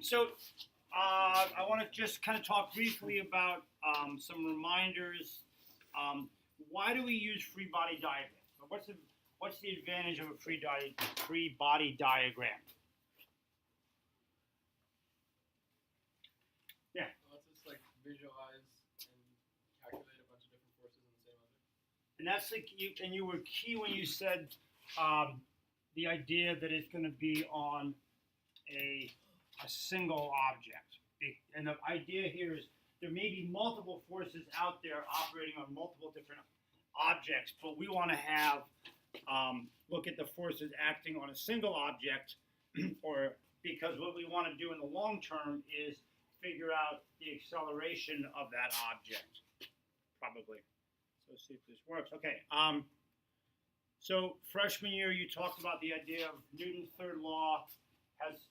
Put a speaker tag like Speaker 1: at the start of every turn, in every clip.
Speaker 1: So I want to just kind of talk briefly about some reminders. Why do we use free body diagrams? What's the advantage of a free body diagram? Yeah.
Speaker 2: It lets us like visualize and calculate a bunch of different forces in the same object.
Speaker 1: And that's like you were key when you said the idea that it's going to be on a single object. And the idea here is there may be multiple forces out there operating on multiple different objects, but we want to have look at the forces acting on a single object, or because what we want to do in the long term is figure out the acceleration of that object, probably. So let's see if this works. Okay. So freshman year, you talked about the idea of Newton's third law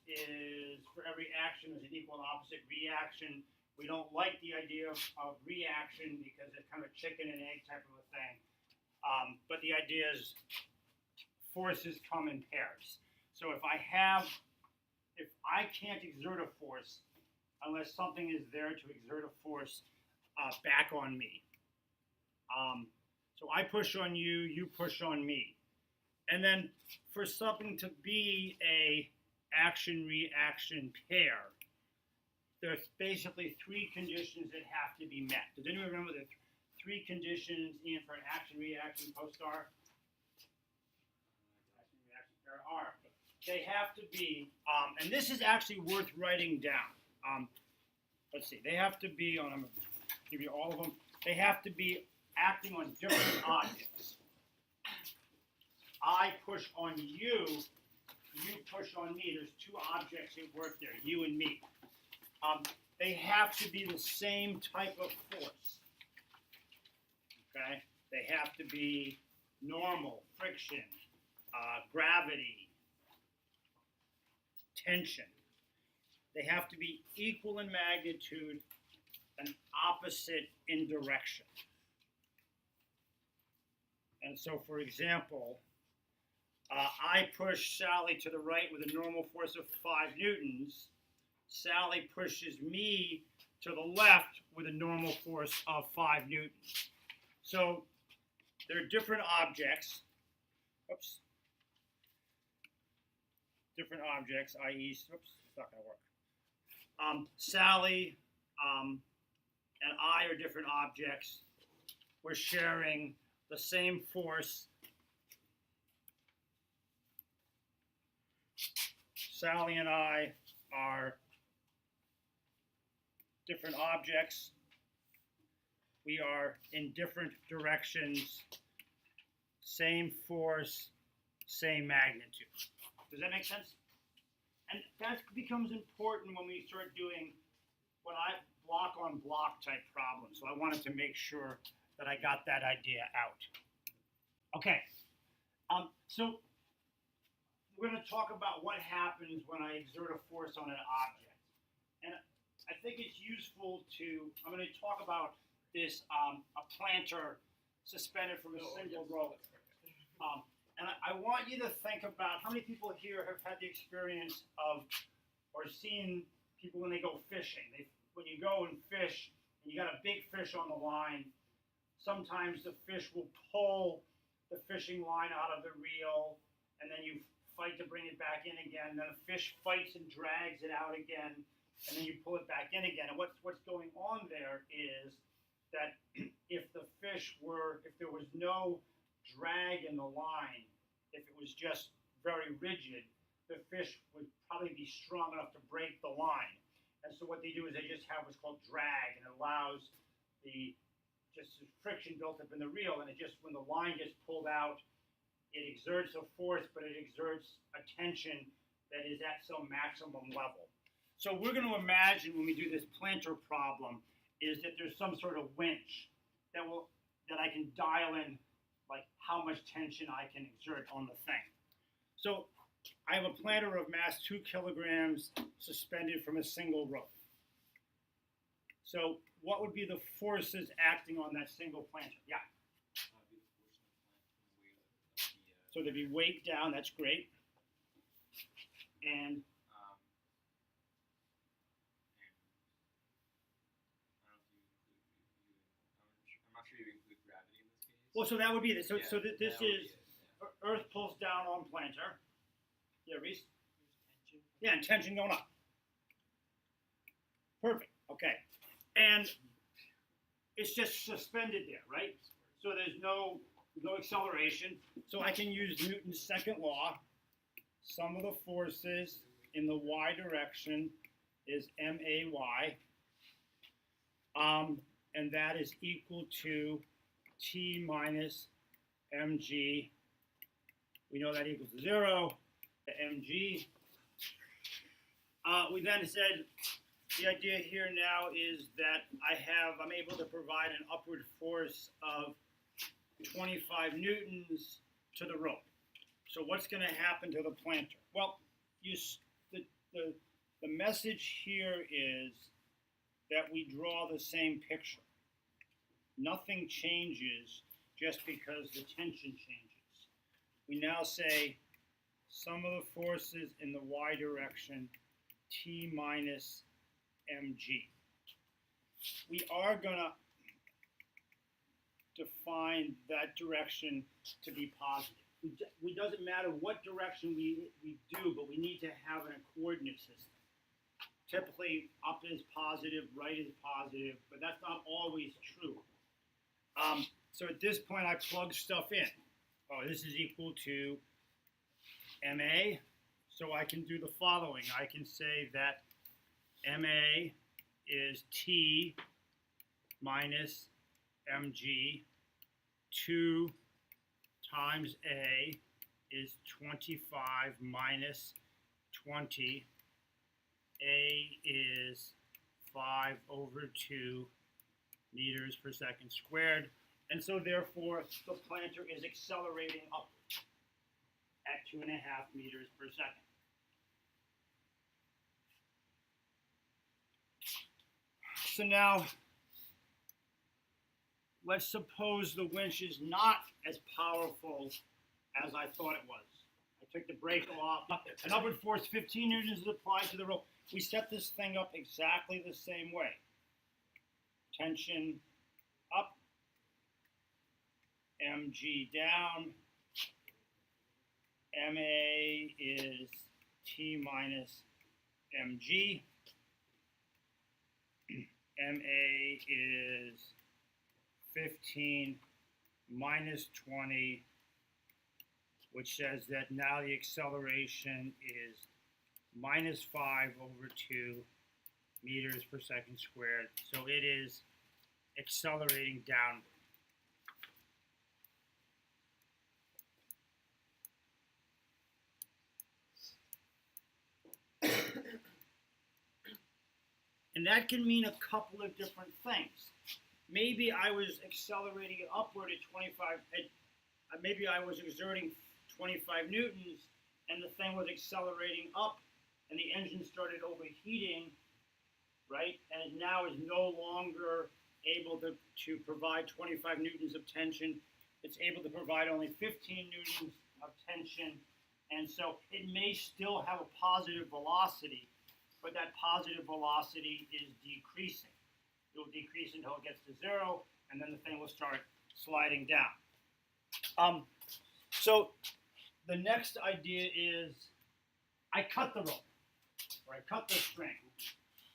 Speaker 1: is for every action there's an equal and opposite reaction. We don't like the idea of reaction because it's kind of a chicken and egg type of a thing. But the idea is forces come in pairs. So if I can't exert a force unless something is there to exert a force back on me. So I push on you, you push on me. And then for something to be a action-reaction pair, there's basically three conditions that have to be met. Does anyone remember the three conditions in for an action-reaction co-star? Action-reaction pair are. They have to be, and this is actually worth writing down. Let's see, they have to be on, I'm going to give you all of them. They have to be acting on different objects. I push on you, you push on me. There's two objects at work there, you and me. They have to be the same type of force. Okay? They have to be normal, friction, gravity, tension. They have to be equal in magnitude and opposite in direction. And so, for example, I push Sally to the right with a normal force of 5 newtons. Sally pushes me to the left with a normal force of 5 newtons. So there are different objects. Oops. Different objects, i.e., oops, it's not going to work. Sally and I are different objects. We're sharing the same force. Sally and I are different objects. We are in different directions, same force, same magnitude. Does that make sense? And that becomes important when we start doing what I block on block type problems. So I wanted to make sure that I got that idea out. Okay. So we're going to talk about what happens when I exert a force on an object. And I think it's useful I'm going to talk about this, a planter suspended from a single rope. And I want you to think about how many people here have had the experience of or seen people when they go fishing. When you go and fish and you got a big fish on the line, sometimes the fish will pull the fishing line out of the reel, and then you fight to bring it back in again. Then a fish fights and drags it out again, and then you pull it back in again. And what's going on there is that if there was no drag in the line, if it was just very rigid, the fish would probably be strong enough to break the line. And so what they do is they just have what's called drag, and it allows just friction built up in the reel, and when the line gets pulled out, it exerts a force, but it exerts a tension that is at some maximum level. So we're going to imagine when we do this planter problem is that there's some sort of winch that I can dial in, like how much tension I can exert on the thing. So I have a planter of mass 2 kilograms suspended from a single rope. So what would be the forces acting on that single planter? Yeah. So there'd be weight down, that's great. And Well, so that would be this. So,
Speaker 2: Yeah,
Speaker 1: so this
Speaker 2: that would be
Speaker 1: is
Speaker 2: it, yeah.
Speaker 1: Earth pulls down on planter. Yeah, Reese. Yeah, and tension going up. Perfect. Okay, and it's just suspended there, right? So there's no acceleration. So I can use Newton's second law. Sum of the forces in the y direction is MAY. And that is equal to T minus mg. We know that equals 0. The mg. We then said the idea here now is that I'm able to provide an upward force of 25 newtons to the rope. So what's going to happen to the planter? Well, the message here is that we draw the same picture. Nothing changes just because the tension changes. We now say sum of the forces in the y direction, T minus mg. We are going to define that direction to be positive. It doesn't matter what direction we do, but we need to have a coordinate system. Typically, up is positive, right is positive, but that's not always true. So at this point, I plug stuff in. Oh, this is equal to MA. So I can do the following. I can say that MA is T minus mg. 2 times A is 25 minus 20. A is 5 over 2 meters per second squared. And so therefore, the planter is accelerating upward at 2.5 meters per second. So now, let's suppose the winch is not as powerful as I thought it was. I took the brake off. An upward force 15 newtons is applied to the rope. We set this thing up exactly the same way. Tension up, mg down. MA is T minus mg. MA is 15 minus 20, which says that now the acceleration is minus 5 over 2 meters per second squared. So it is accelerating downward. And that can mean a couple of different things. Maybe I was accelerating upward at 25, maybe I was exerting 25 newtons and the thing was accelerating up and the engine started overheating, right? And it now is no longer able to provide 25 newtons of tension. It's able to provide only 15 newtons of tension. And so it may still have a positive velocity, but that positive velocity is decreasing. It will decrease until it gets to 0, and then the thing will start sliding down. So the next idea is I cut the rope, or I cut the string.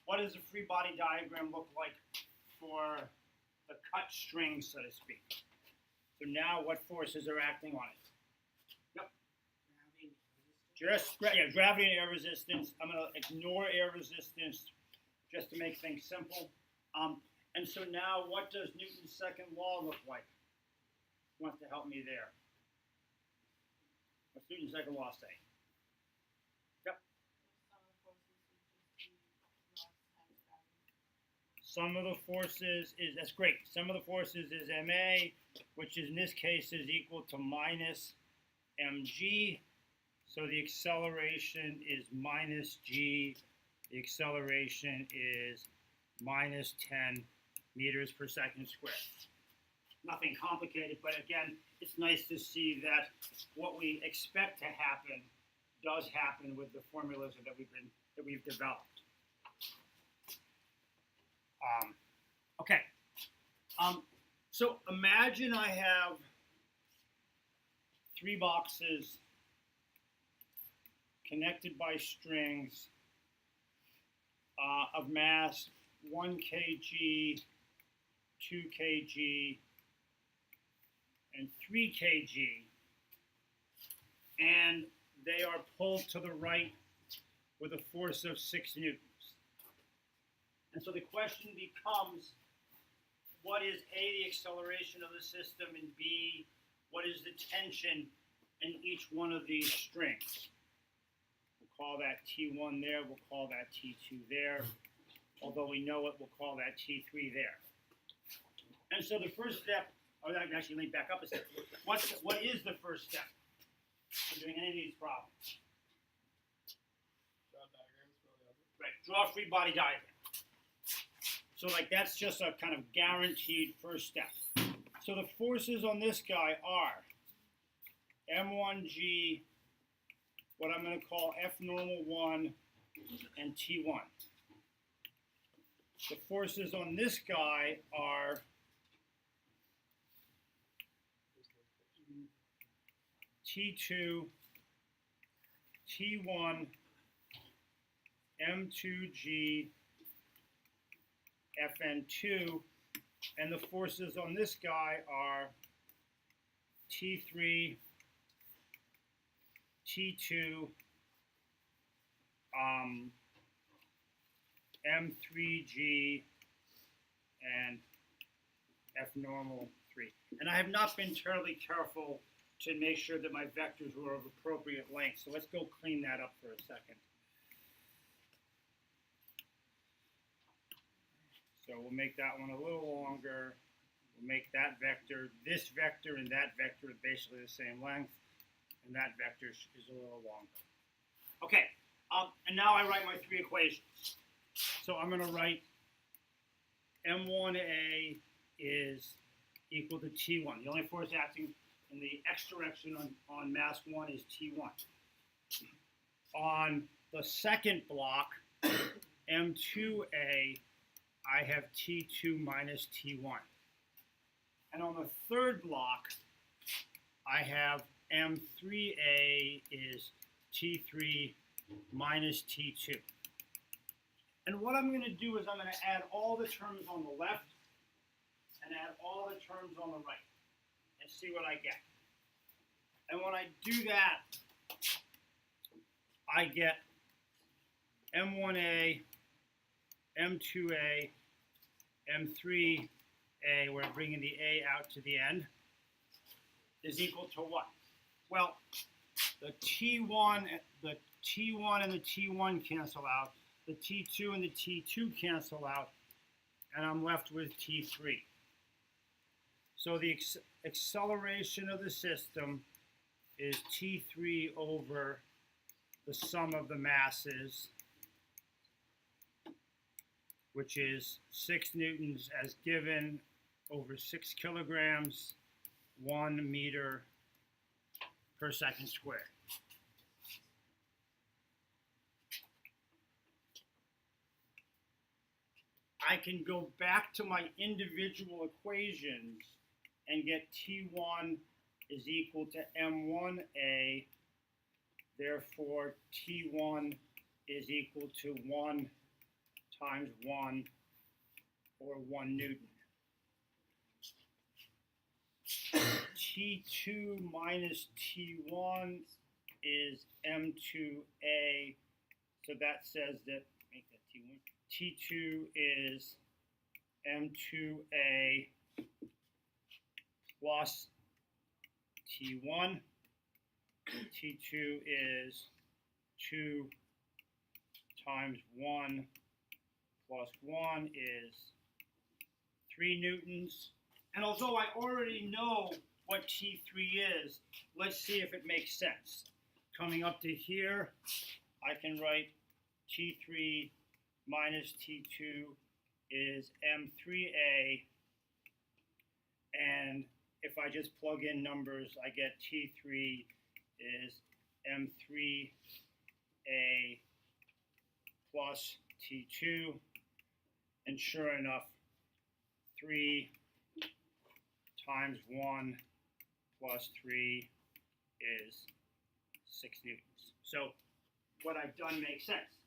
Speaker 1: What does a free body diagram look like for the cut string, so to speak? So now what forces are acting on it? Yep. Gravity and air resistance. I'm going to ignore air resistance just to make things simple. And so now what does Newton's second law look like? Who wants to help me there? What's Newton's second law say? Yep. Sum of the forces is, that's great. Sum of the forces is MA, which in this case is equal to minus mg. So the acceleration is minus g. The acceleration is minus 10 meters per second squared. Nothing complicated, but again, it's nice to see that what we expect to happen does happen with the formulas that we've developed. Okay. So imagine I have 3 boxes connected by strings of mass 1 kg, 2 kg, and 3 kg, and they are pulled to the right with a force of 6 newtons. And so the question becomes, what is A, the acceleration of the system, and B, what is the tension in each one of these strings? We'll call that T1 there, we'll call that T2 there. Although we know it, we'll call that T3 there. And so the first step, or actually let me back up a step. What is the first step for doing any of these problems?
Speaker 2: Draw diagrams for all the others.
Speaker 1: Right, draw a free body diagram. So like that's just a kind of guaranteed first step. So the forces on this guy are M1G, what I'm going to call F normal 1, and T1. The forces on this guy are T2, T1, M2G, Fn2, and the forces on this guy are T3, T2, M3G, and F normal 3. And I have not been terribly careful to make sure that my vectors were of appropriate length. So let's go clean that up for a second. So we'll make that one a little longer. We'll make that vector, this vector, and that vector basically the same length. And that vector is a little longer. Okay, and now I write my 3 equations. So I'm going to write M1A is equal to T1. The only force acting in the x direction on mass 1 is T1. On the second block, M2A, I have T2 minus T1. And on the third block, I have M3A is T3 minus T2. And what I'm going to do is I'm going to add all the terms on the left and add all the terms on the right and see what I get. And when I do that, I get M1A, M2A, M3A, we're bringing the A out to the end, is equal to what? Well, the T1 and the T1 cancel out, the T2 and the T2 cancel out, and I'm left with T3. So the acceleration of the system is T3 over the sum of the masses, which is 6 newtons as given over 6 kilograms, 1 meter per second squared. I can go back to my individual equations and get T1 is equal to M1A, therefore T1 is equal to 1 times 1, or 1 Newton. T2 minus T1 is M2A, so that says that, make that T1. T2 is M2A plus T1. T2 is 2 times 1 plus 1 is 3 newtons. And although I already know what T3 is, let's see if it makes sense. Coming up to here, I can write T3 minus T2 is M3A, and if I just plug in numbers, I get T3 is M3A plus T2, and sure enough, 3 times 1 plus 3 is 6 newtons. So what I've done makes sense.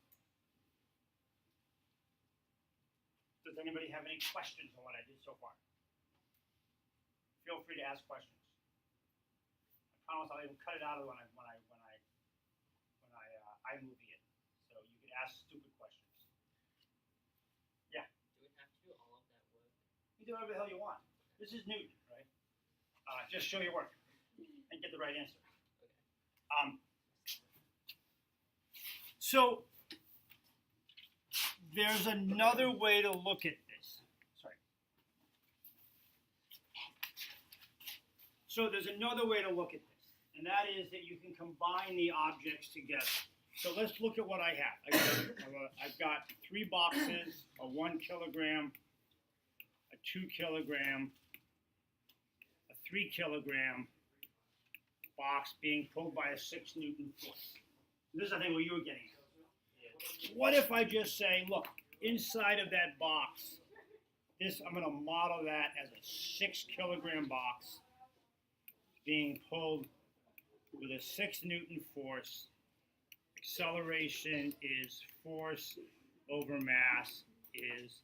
Speaker 1: Does anybody have any questions on what I did so far? Feel free to ask questions. I promise I'll even cut it out of when I iMovie it, so you can ask stupid questions. Yeah.
Speaker 3: Do we have to do all of that work?
Speaker 1: You do whatever the hell you want. This is Newton, right? Just show your work and get the right answer.
Speaker 3: Okay.
Speaker 1: So there's another way to look at this. Sorry. So there's another way to look at this, and that is that you can combine the objects together. So let's look at what I have. I've got 3 boxes, a 1 kilogram, a 2 kilogram, a 3 kilogram box being pulled by a 6 Newton force. This is, I think, what you were getting at. What if I just say, look, inside of that box, I'm going to model that as a 6 kilogram box being pulled with a 6 Newton force. Acceleration is force over mass is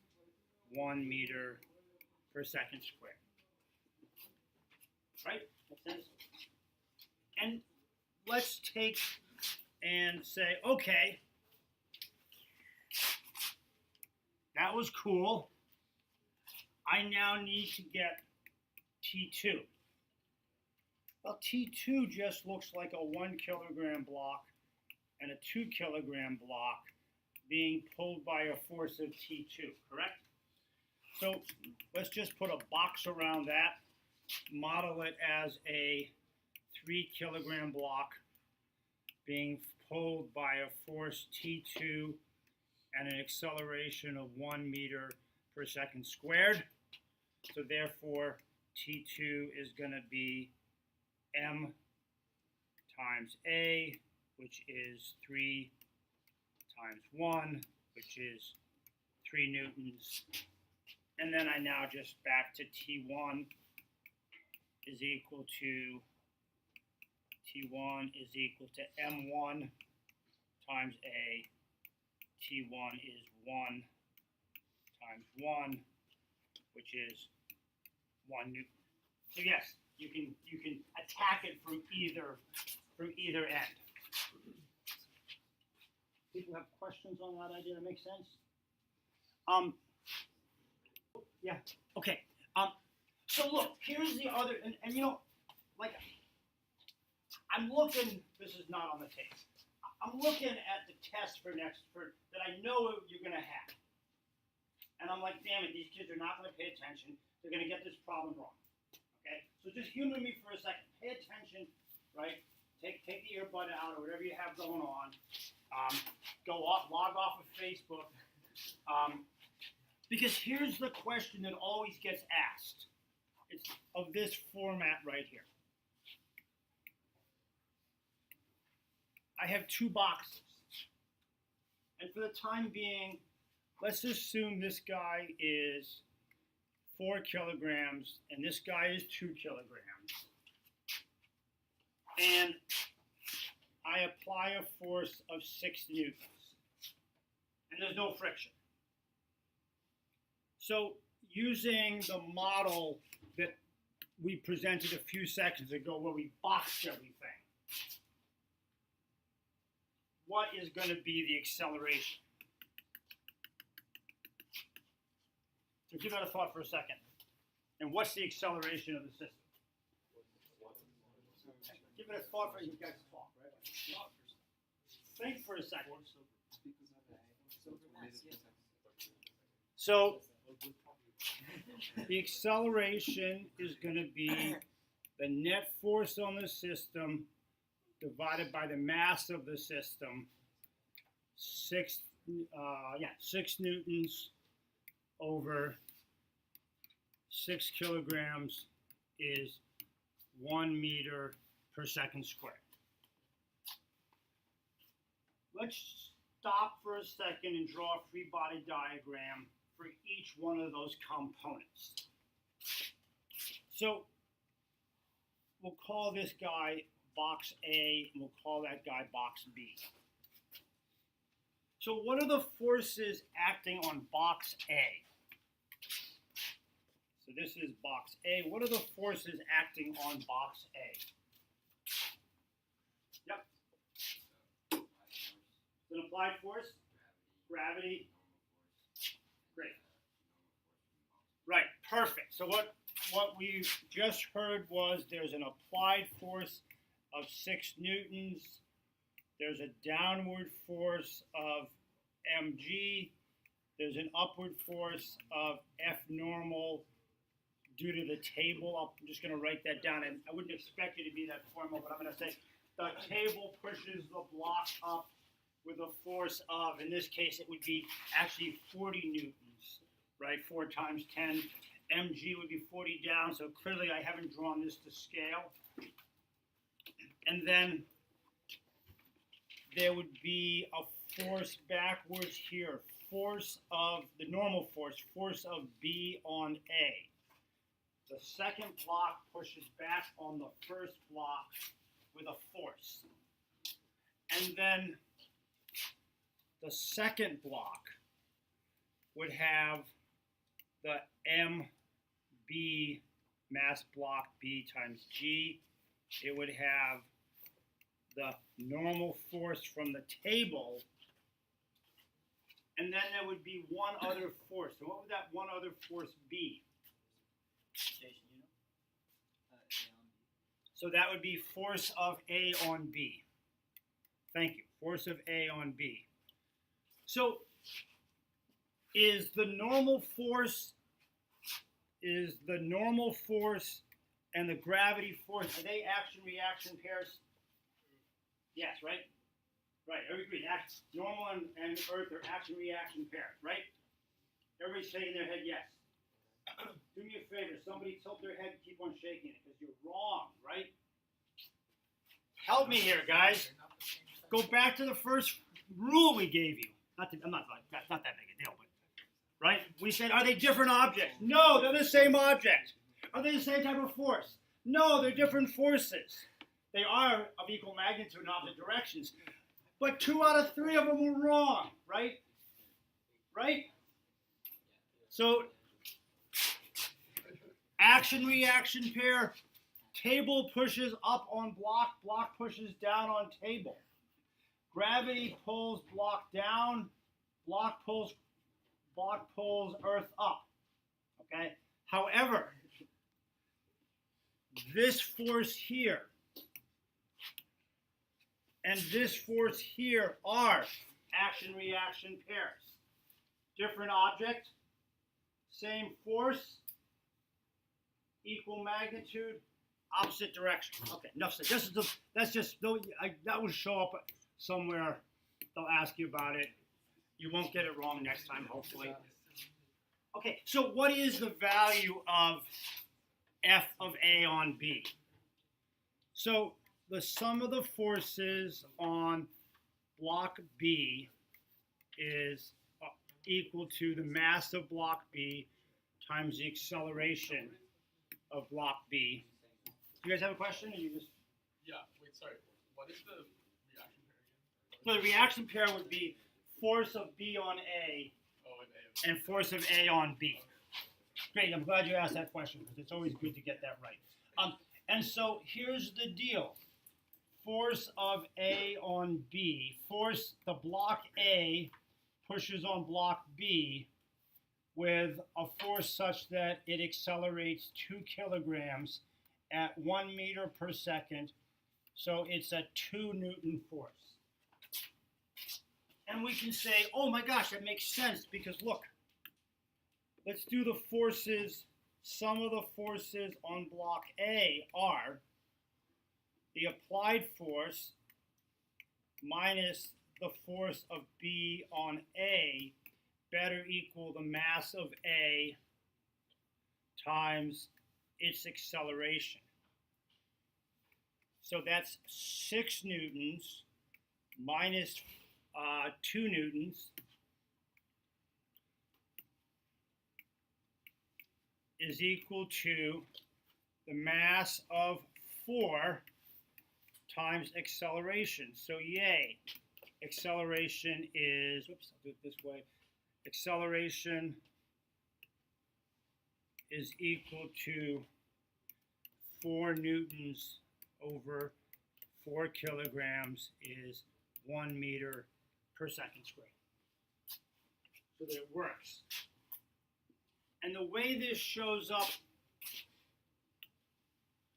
Speaker 1: 1 meter per second squared. Right? Makes sense? And let's take and say, okay, that was cool. I now need to get T2. Well, T2 just looks like a 1 kilogram block and a 2 kilogram block being pulled by a force of T2, correct? So let's just put a box around that, model it as a 3 kilogram block being pulled by a force T2 and an acceleration of 1 meter per second squared. So therefore, T2 is going to be m times a, which is 3 times 1, which is 3 newtons. And then I now just back to T1 is equal to M1 times A. T1 is 1 times 1, which is 1 newton. So yes, you can attack it from either end. People have questions on that idea? That makes sense? Yeah. Okay. So look, here's the other, and you know, like, I'm looking. This is not on the tape. I'm looking at the test for that I know you're gonna have, and I'm like, damn it, these kids are not gonna pay attention. They're gonna get this problem wrong. Okay. So just humor me for a second. Pay attention, right? Take the earbud out or whatever you have going on. Log off of Facebook. Because here's the question that always gets asked. It's of this format right here. I have 2 boxes. And for the time being, let's assume this guy is 4 kilograms and this guy is 2 kilograms. And I apply a force of 6 newtons. And there's no friction. So using the model that we presented a few seconds ago where we boxed everything, what is going to be the acceleration? So give that a thought for a second. And what's the acceleration of the system? Give it a thought for you guys to talk, right? Think for a second. So the acceleration is going to be the net force on the system divided by the mass of the system. 6 newtons over 6 kilograms is 1 meter per second squared. Let's stop for a second and draw a free body diagram for each one of those components. So we'll call this guy box A, and we'll call that guy box B. So what are the forces acting on box A? So this is box A. What are the forces acting on box A? Yep. It's an applied force. Gravity. Great. Right, perfect. So what we just heard was there's an applied force of 6 newtons. There's a downward force of mg. There's an upward force of F normal due to the table. I'm just going to write that down, and I wouldn't expect it to be that formal, but I'm going to say the table pushes the block up with a force of, in this case, it would be actually 40 newtons, right? 4 times 10. mg would be 40 down, so clearly I haven't drawn this to scale. And then there would be a force backwards here, force of the normal force of B on A. The second block pushes back on the first block with a force. And then the second block would have the MB mass block B times G. It would have the normal force from the table, and then there would be one other force. So what would that one other force be?
Speaker 4: Jason, you know?
Speaker 1: So that would be force of A on B. Thank you. Force of A on B. So is the normal force and the gravity force, are they action-reaction pairs? Yes, right? Right, everybody agrees. Normal and Earth are action-reaction pairs, right? Everybody's shaking their head yes. Do me a favor, somebody tilt their head and keep on shaking it, because you're wrong, right? Help me here, guys. Go back to the first rule we gave you. That's not that big a deal, but right? We said, are they different objects? No, they're the same object. Are they the same type of force? No, they're different forces. They are of equal magnitude in opposite directions. But 2 out of 3 of them were wrong, right? Right? So, action-reaction pair, table pushes up on block, block pushes down on table. Gravity pulls block down, block pulls Earth up. Okay? However, this force here and this force here are action-reaction pairs. Different object, same force, equal magnitude, opposite direction. Okay, enough said. That will show up somewhere. They'll ask you about it. You won't get it wrong next time, hopefully. Okay, so what is the value of F of A on B? So the sum of the forces on block B is equal to the mass of block B times the acceleration of block B. Do you guys have a question? Or you just...
Speaker 2: Yeah, wait, sorry. What is the reaction pair again?
Speaker 1: So the reaction pair would be force of B on A and force of A on B. Great, I'm glad you asked that question because it's always good to get that right. And so here's the deal. Force of A on B, the block A pushes on block B with a force such that it accelerates 2 kilograms at 1 meter per second. So it's a 2 Newton force. And we can say, oh my gosh, that makes sense because look, let's do the forces. Some of the forces on block A are the applied force minus the force of B on A better equal the mass of A times its acceleration. So that's 6 newtons minus 2 newtons is equal to the mass of 4 times acceleration. So yay, acceleration is, whoops, I'll do it this way. Acceleration is equal to 4 newtons over 4 kilograms is 1 meter per second squared. So that it works. And the way this shows up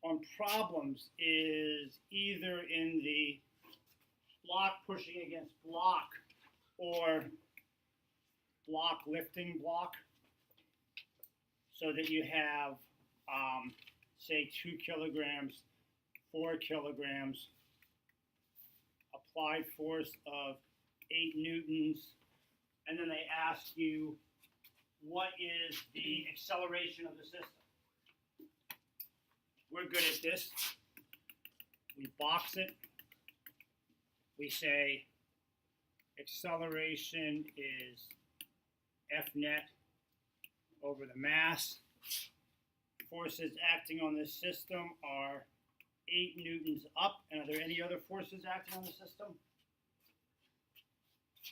Speaker 1: on problems is either in the block pushing against block or block lifting block, so that you have, say, 2 kilograms, 4 kilograms, applied force of 8 newtons, and then they ask you what is the acceleration of the system. We're good at this. We box it. We say acceleration is F net over the mass. Forces acting on this system are 8 newtons up. And are there any other forces acting on the system?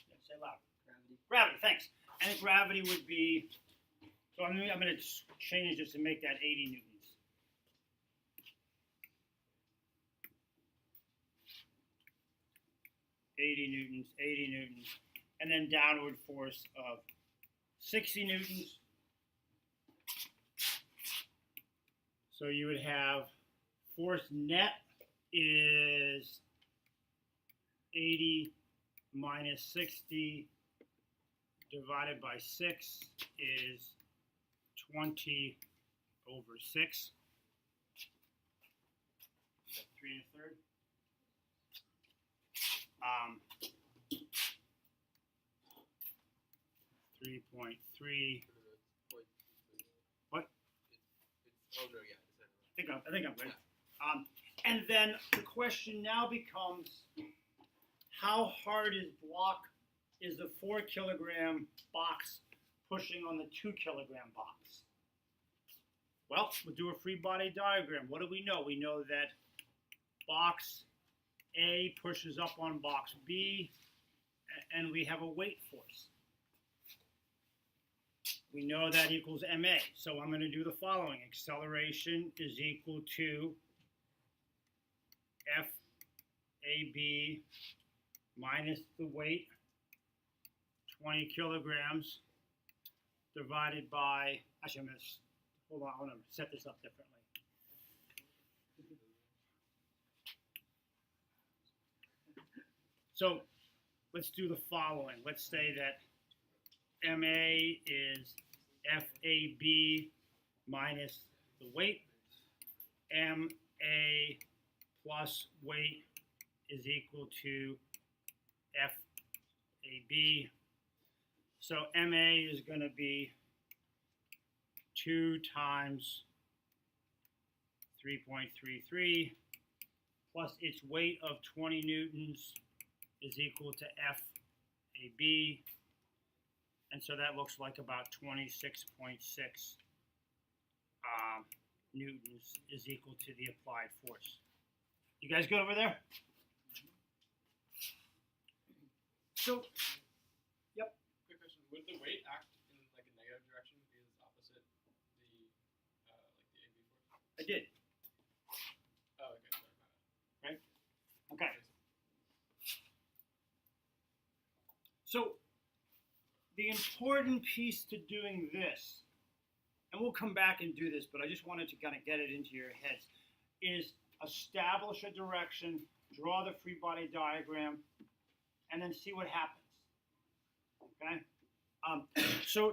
Speaker 1: Yeah, say loud.
Speaker 4: Gravity.
Speaker 1: Gravity, thanks. And gravity would be, so I'm going to change this and make that 80 newtons. 80 newtons, 80 newtons, and then downward force of 60 newtons. So you would have force net is 80 minus 60 divided by 6 is 20 over 6. 3 1/3. 3.3. What?
Speaker 2: Oh no, yeah.
Speaker 1: I think I'm good. And then the question now becomes, how hard is the 4 kilogram box pushing on the 2 kilogram box? Well, we'll do a free body diagram. What do we know? We know that box A pushes up on box B, and we have a weight force. We know that equals ma. So I'm going to do the following. Acceleration is equal to FAB minus the weight, 20 kilograms, divided by, actually I'm going to, hold on, I want to set this up differently. So let's do the following. Let's say that MA is FAB minus the weight. MA plus weight is equal to FAB. So MA is going to be 2 times 3.33 plus its weight of 20 newtons is equal to FAB. And so that looks like about 26.6 newtons is equal to the applied force. You guys good over there? So, yep.
Speaker 2: Quick question: would the weight act in like a negative direction because it's opposite the like the AB force?
Speaker 1: I did.
Speaker 2: Oh, okay. Sorry, my bad.
Speaker 1: Okay. So, the important piece to doing this, and we'll come back and do this, but I just wanted to kind of get it into your heads, is establish a direction, draw the free body diagram, and then see what happens. Okay? So